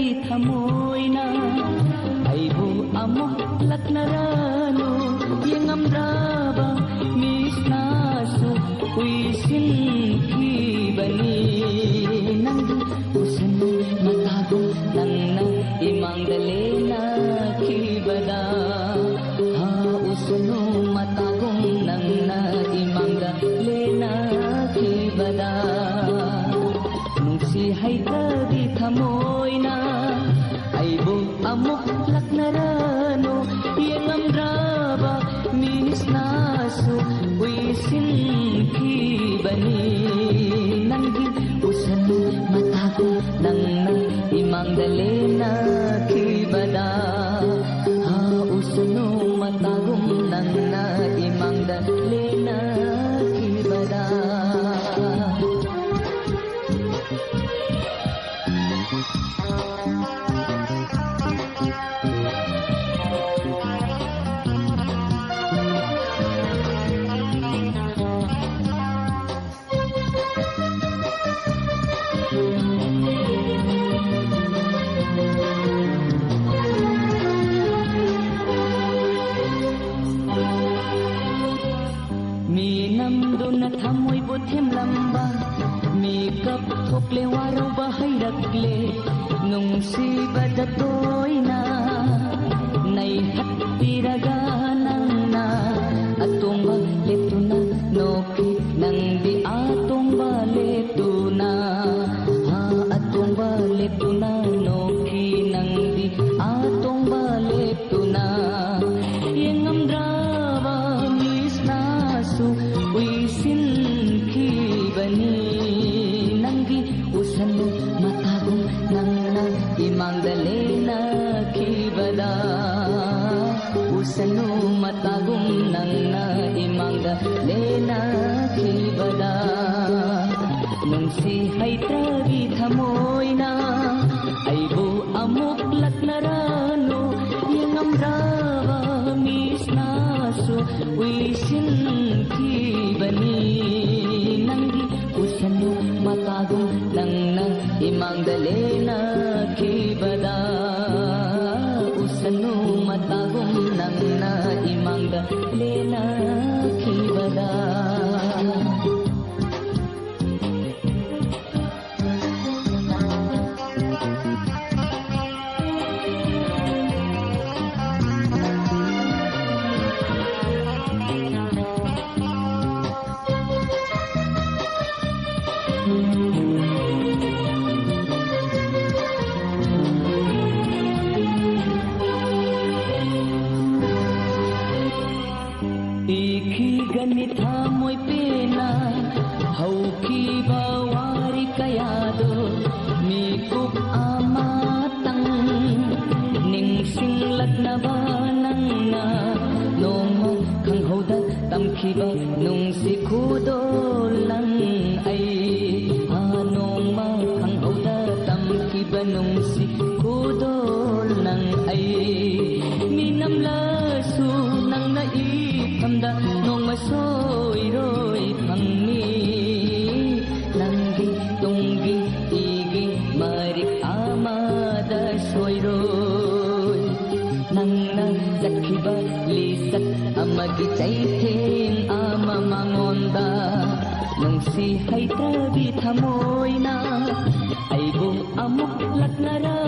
ꯍꯩꯇ꯭ꯔꯕꯤ ꯊꯃꯣꯏꯅ ꯑꯩꯕꯨ ꯑꯃꯨꯛ ꯂꯛꯅꯔꯅꯨ ꯌꯦꯡꯉꯝꯗ꯭ꯔꯕ ꯃꯤꯁꯅꯁꯨ ꯎꯏꯁꯤꯟꯈꯤꯕꯅꯤ ꯅꯪꯒꯤ ꯎꯁꯟ ꯃꯇꯥꯒꯨꯝ ꯅꯪꯅ ꯏꯃꯥꯡꯗ ꯂꯦꯅꯈꯤꯕꯗ ꯎꯁꯅꯨ ꯃꯇꯥꯒꯨꯝ ꯅꯪꯅ ꯏꯃꯥꯡꯗ ꯂꯦꯅꯈꯤꯕꯗ ꯅꯨꯡꯁꯤ ꯍꯩꯇ꯭ꯔꯕꯤ ꯊꯃꯣꯏꯅ ꯑꯩꯕꯨ ꯑꯃꯨꯛ ꯂꯛꯅꯔꯅꯨ ꯌꯦꯡꯉꯝꯗ꯭ꯔꯕ ꯃꯤꯁꯅꯁꯨ ꯎꯏꯁꯤꯟꯈꯤꯕꯅꯤ ꯅꯪꯒꯤ 우선 마타고 낭나 이망달레나 키바다 우선노 마타고 낭나 이망달레나 키바다 Thamoy butim lamba Mikap thokle waro bahayrakle Nung sibada toy na Nay hatpiraga nang na Atong baleto na Noki nang di atong baleto na Atong baleto na Noki nang di atong baleto na Yang amdraba mis nasu Uisin Nanggi usan matagong nang imangdalena kibada usan matagong nang imangdalena kibada nung si haytrabi thamoy na aybu amuk laknarano yang amraba misnaso uisin kibani Usanu matagong nang imangdalena kibada Usanu matagong nang imangdalena kibada Ganit hamoy pena Hauki bawari kayado Mikup amatang Ningsinglat na banang na Nomo kang haudat tamkiba Nung sikudo lang ay Anoma kang haudat tamkiba Nung sikudo lang ay Minamlaso nang naitamda Nung masoy-roy pangmi Nanggi tunggi igi marik amada soy-roy Nang nazakiba lisat amagi chaiting amamangonda Nung si haytrabi thamoy na Aybu amuk laknara